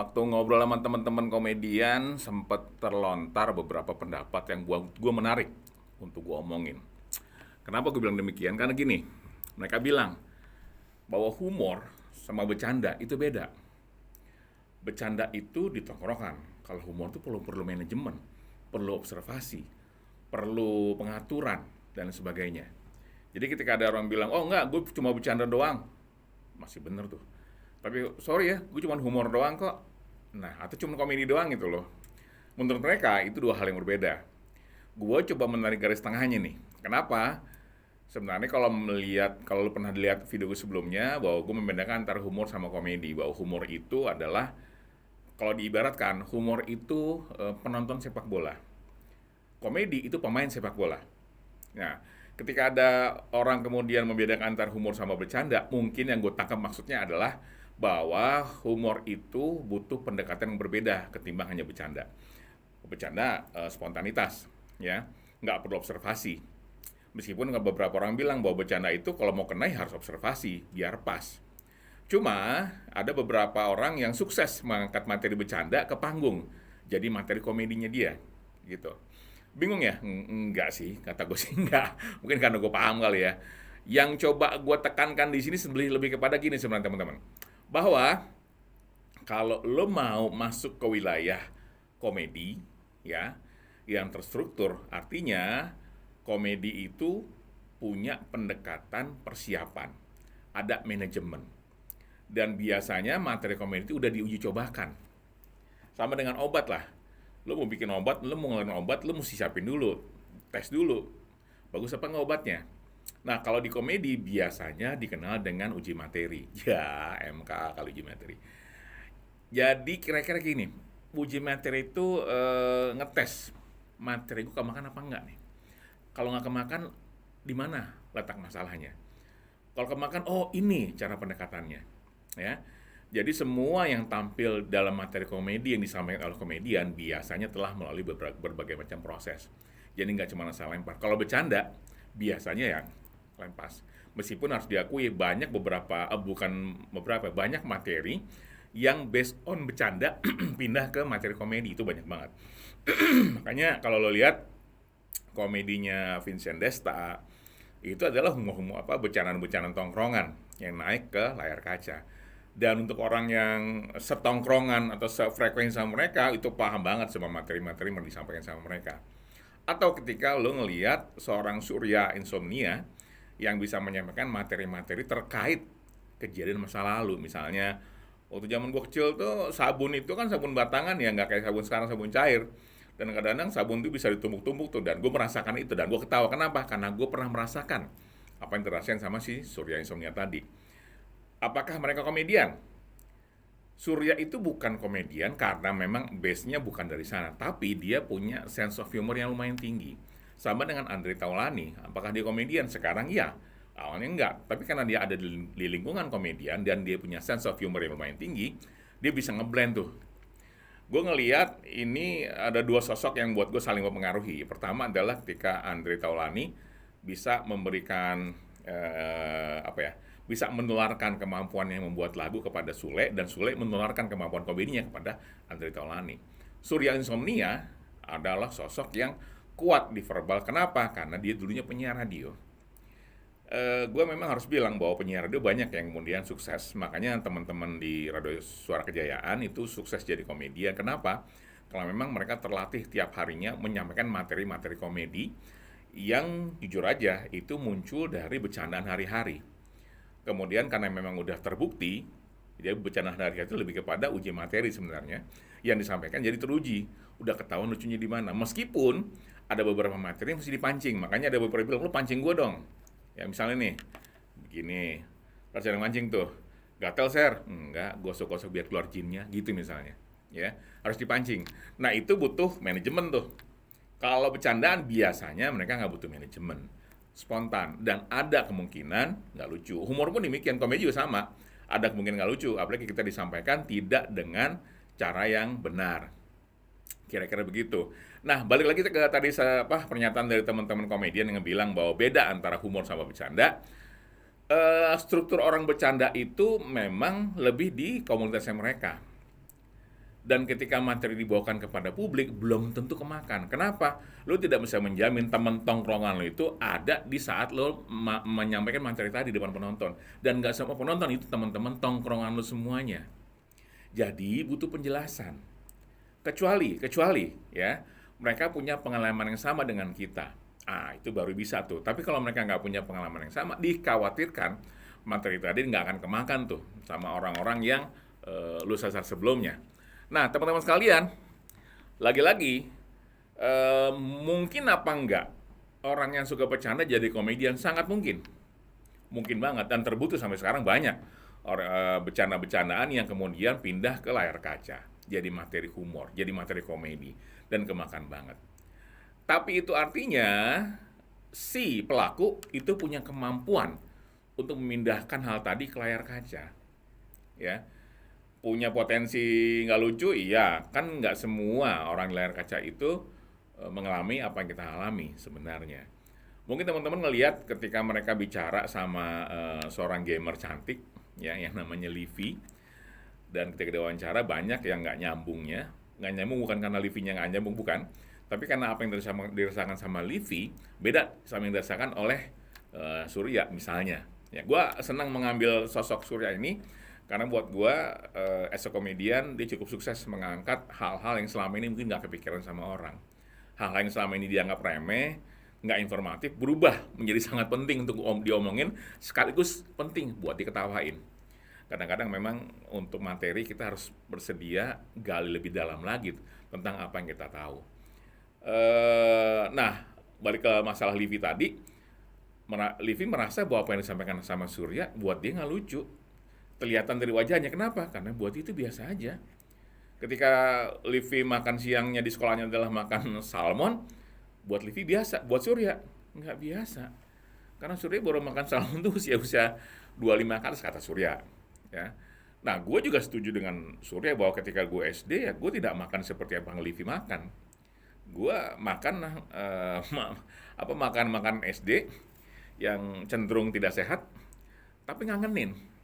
Waktu ngobrol sama teman-teman komedian, sempat terlontar beberapa pendapat yang gua menarik untuk gua omongin. Kenapa gue bilang demikian? Karena gini, mereka bilang bahwa humor sama bercanda itu beda. Bercanda itu di tongkrongan, kalau humor itu perlu manajemen, perlu observasi, perlu pengaturan dan sebagainya. Jadi ketika ada orang bilang, oh enggak, gue cuma bercanda doang, masih bener tuh. Tapi sorry ya, gue cuma humor doang kok. Nah, atau cuma komedi doang gitu loh. Menurut mereka itu dua hal yang berbeda. Gue coba menarik garis tengahnya nih. Kenapa? Sebenarnya kalau lu pernah lihat video gue sebelumnya, bahwa gue membedakan antara humor sama komedi. Bahwa humor itu adalah, kalau diibaratkan, humor itu penonton sepak bola. Komedi itu pemain sepak bola. Nah, ketika ada orang kemudian membedakan antara humor sama bercanda, mungkin yang gue tangkap maksudnya adalah bahwa humor itu butuh pendekatan yang berbeda ketimbang hanya bercanda. Bercanda spontanitas, ya, nggak perlu observasi. Meskipun beberapa orang bilang bahwa bercanda itu kalau mau kena ya harus observasi biar pas. Cuma ada beberapa orang yang sukses mengangkat materi bercanda ke panggung, jadi materi komedinya dia, gitu. Bingung ya? Enggak sih, kata gue sih enggak. Mungkin karena gue paham kali ya. Yang coba gue tekankan di sini lebih kepada gini sebenarnya teman-teman. Bahwa kalau lo mau masuk ke wilayah komedi, ya, yang terstruktur, artinya komedi itu punya pendekatan persiapan, ada manajemen. Dan biasanya materi komedi itu udah diuji cobakan. Sama dengan obat lah. Lo mau bikin obat, lo mau ngeluarin obat, lo mesti siapin dulu, tes dulu, bagus apa nggak obatnya. Nah, kalau di komedi biasanya dikenal dengan uji materi. Ya, MK kalau uji materi. Jadi kira-kira gini, uji materi itu ngetes materi gue kemakan apa enggak nih. Kalau nggak kemakan, di mana letak masalahnya? Kalau kemakan, oh ini cara pendekatannya, ya. Jadi semua yang tampil dalam materi komedi yang disampaikan oleh komedian biasanya telah melalui berbagai macam proses. Jadi nggak cuma asal lempar. Kalau bercanda, biasanya ya lempas. Meskipun harus diakui banyak materi yang based on bercanda pindah ke materi komedi itu banyak banget. Makanya kalau lo lihat komedinya Vincent Desta itu adalah bercandaan-bercandaan tongkrongan yang naik ke layar kaca. Dan untuk orang yang setongkrongan atau sefrekuensi sama mereka itu paham banget sama materi-materi yang disampaikan sama mereka. Atau ketika lo ngelihat seorang Surya Insomnia yang bisa menyampaikan materi-materi terkait kejadian masa lalu. Misalnya waktu zaman gue kecil tuh sabun itu kan sabun batangan ya, nggak kayak sabun sekarang, sabun cair. Dan kadang-kadang sabun itu bisa ditumbuk-tumbuk tuh, dan gue merasakan itu dan gue ketawa. Kenapa? Karena gue pernah merasakan apa yang dirasain sama si Surya Insomnia tadi. Apakah mereka komedian? Surya itu bukan komedian karena memang base-nya bukan dari sana, tapi dia punya sense of humor yang lumayan tinggi. Sama dengan Andre Taulani, apakah dia komedian? Sekarang iya, awalnya enggak. Tapi karena dia ada di lingkungan komedian dan dia punya sense of humor yang lumayan tinggi, dia bisa ngeblend tuh. Gue ngeliat ini ada dua sosok yang buat gue saling mempengaruhi. Pertama adalah ketika Andre Taulani bisa memberikan bisa menularkan kemampuannya membuat lagu kepada Sule, dan Sule menularkan kemampuan komedinya kepada Andre Taulani. Surya Insomnia adalah sosok yang kuat di verbal. Kenapa? Karena dia dulunya penyiar radio. Gue memang harus bilang bahwa penyiar radio banyak yang kemudian sukses. Makanya teman-teman di Radio Suara Kejayaan itu sukses jadi komedian. Kenapa? Kalau memang mereka terlatih tiap harinya menyampaikan materi-materi komedi yang jujur aja itu muncul dari bercandaan hari-hari. Kemudian karena memang udah terbukti, jadi bercandaan hari-hari itu lebih kepada uji materi sebenarnya yang disampaikan, jadi teruji. Udah ketahuan lucunya di mana. Meskipun ada beberapa materi yang mesti dipancing. Makanya ada beberapa bilang, lu pancing gue dong. Ya misalnya nih, begini, harus ada mancing tuh. Gatel ser? Enggak, gosok-gosok biar keluar jinnya, gitu misalnya. Ya, harus dipancing. Nah itu butuh manajemen tuh. Kalau bercandaan biasanya mereka nggak butuh manajemen, spontan, dan ada kemungkinan nggak lucu. Humor pun demikian, komedi juga sama. Ada kemungkinan nggak lucu, apalagi kita disampaikan tidak dengan cara yang benar. Kira-kira begitu. Nah, balik lagi ke tadi pernyataan dari teman-teman komedian yang bilang bahwa beda antara humor sama bercanda. Struktur orang bercanda itu memang lebih di komunitasnya mereka. Dan ketika materi dibawakan kepada publik, belum tentu kemakan. Kenapa? Lo tidak bisa menjamin teman tongkrongan lo itu ada di saat lo menyampaikan materi tadi di depan penonton. Dan nggak semua penonton itu teman-teman tongkrongan lo semuanya. Jadi butuh penjelasan. Kecuali ya, mereka punya pengalaman yang sama dengan kita. Itu baru bisa tuh. Tapi kalau mereka nggak punya pengalaman yang sama, dikhawatirkan materi tadi nggak akan kemakan tuh sama orang-orang yang lu sasar sebelumnya. Nah, teman-teman sekalian, lagi-lagi mungkin apa enggak orang yang suka bercanda jadi komedian? Sangat mungkin. Mungkin banget, dan terbukti sampai sekarang banyak bercanda-bercandaan yang kemudian pindah ke layar kaca. Jadi materi humor, jadi materi komedi, dan kemakan banget. Tapi itu artinya si pelaku itu punya kemampuan untuk memindahkan hal tadi ke layar kaca. Ya, punya potensi nggak lucu, iya, kan nggak semua orang di layar kaca itu mengalami apa yang kita alami sebenarnya. Mungkin teman-teman ngelihat ketika mereka bicara sama seorang gamer cantik, ya, yang namanya Livi, dan ketika diwawancara banyak yang nggak nyambung bukan karena Livinya nggak nyambung, bukan, tapi karena apa yang dirasakan sama Livi beda sama yang dirasakan oleh Surya misalnya. Ya, gue senang mengambil sosok Surya ini karena buat gue as a comedian dia cukup sukses mengangkat hal-hal yang selama ini mungkin nggak kepikiran sama orang. Hal-hal yang selama ini dianggap remeh, nggak informatif, berubah menjadi sangat penting untuk diomongin, sekaligus penting buat diketawain. Kadang-kadang memang untuk materi kita harus bersedia gali lebih dalam lagi tentang apa yang kita tahu. Nah, balik ke masalah Livi tadi, Livi merasa bahwa apa yang disampaikan sama Surya buat dia nggak lucu. Kelihatan dari wajahnya. Kenapa? Karena buat itu biasa aja. Ketika Livi makan siangnya di sekolahnya adalah makan salmon, buat Livi biasa, buat Surya nggak biasa. Karena Surya baru makan salmon tuh usia 25 ke atas, kata Surya. Ya. Nah, gue juga setuju dengan Surya bahwa ketika gue SD ya gue tidak makan seperti apa yang Livi makan. Gue makan makan SD yang cenderung tidak sehat, tapi ngangenin.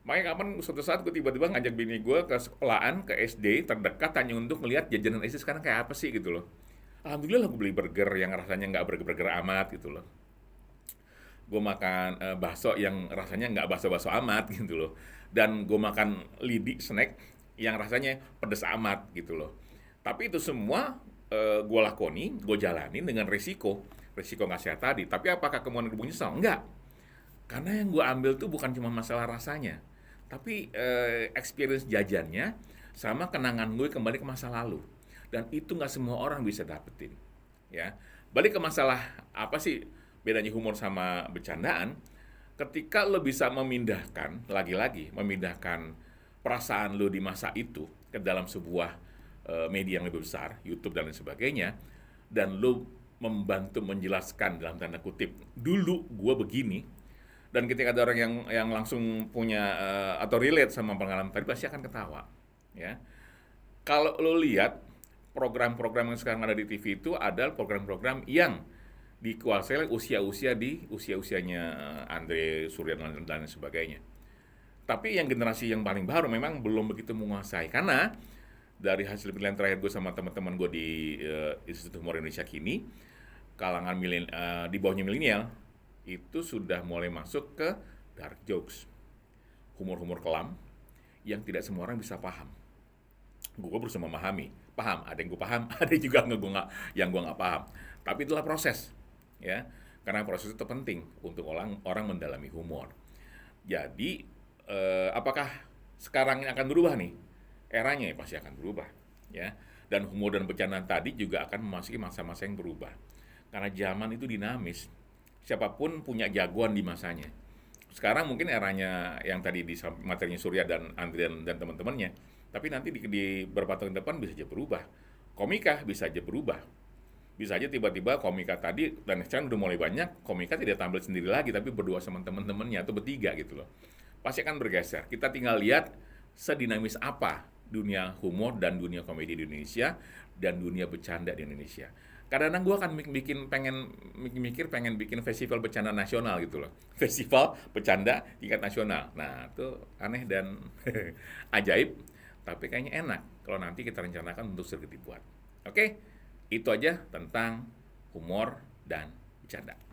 Makanya kapan suatu saat gue tiba-tiba ngajak bini gue ke sekolahan, ke SD terdekat hanya untuk melihat jajanan SD sekarang kayak apa sih gitu loh. Alhamdulillah gue beli burger yang rasanya nggak burger-burger amat gitu loh. Gue makan bakso yang rasanya nggak bakso-bakso amat gitu loh. Dan gue makan lidi snack yang rasanya pedes amat gitu loh. Tapi itu semua gue lakoni, gue jalanin dengan resiko nggak sehat tadi. Tapi apakah kemudian gue nyesal? Enggak. Karena yang gue ambil tuh bukan cuma masalah rasanya, tapi experience jajannya sama kenangan gue kembali ke masa lalu. Dan itu nggak semua orang bisa dapetin. Ya, balik ke masalah apa sih bedanya humor sama bercandaan? Ketika lo bisa memindahkan, lagi-lagi memindahkan perasaan lo di masa itu ke dalam sebuah media yang lebih besar, YouTube dan lain sebagainya, dan lo membantu menjelaskan dalam tanda kutip, dulu gue begini, dan ketika ada orang yang langsung punya atau relate sama pengalaman tadi, pasti akan ketawa. Ya, kalau lo lihat program-program yang sekarang ada di TV itu adalah program-program yang dikuasai usia-usianya Andre, Surya dan lain sebagainya. Tapi yang generasi yang paling baru memang belum begitu menguasai, karena dari hasil penelitian terakhir gue sama teman-teman gue di Institut Humor Indonesia kini, kalangan di bawahnya milenial itu sudah mulai masuk ke dark jokes, humor-humor kelam yang tidak semua orang bisa paham. Gue berusaha memahami, paham, ada yang gue paham, ada juga yang gue nggak paham. Tapi itulah proses, ya, karena proses itu penting untuk orang mendalami humor. Jadi apakah sekarang ini akan berubah nih? Eranya ya pasti akan berubah, ya. Dan humor dan bercandaan tadi juga akan memasuki masa-masa yang berubah. Karena zaman itu dinamis, siapapun punya jagoan di masanya. Sekarang mungkin eranya yang tadi di materinya Surya dan Andri dan teman-temannya, tapi nanti di beberapa tahun depan bisa aja berubah. Komika bisa aja berubah. Bisa aja tiba-tiba komika tadi, dan sekarang udah mulai banyak, komika tidak tampil sendiri lagi, tapi berdua sama teman-temannya atau bertiga gitu loh. Pasti akan bergeser. Kita tinggal lihat sedinamis apa dunia humor dan dunia komedi di Indonesia dan dunia bercanda di Indonesia. Kadang-kadang gue akan pengen bikin festival bercanda nasional gitu loh. Festival bercanda tingkat nasional. Nah, itu aneh dan ajaib. tapi kayaknya enak kalau nanti kita rencanakan untuk sirkuit dibuat. Oke, itu aja tentang humor dan bercanda.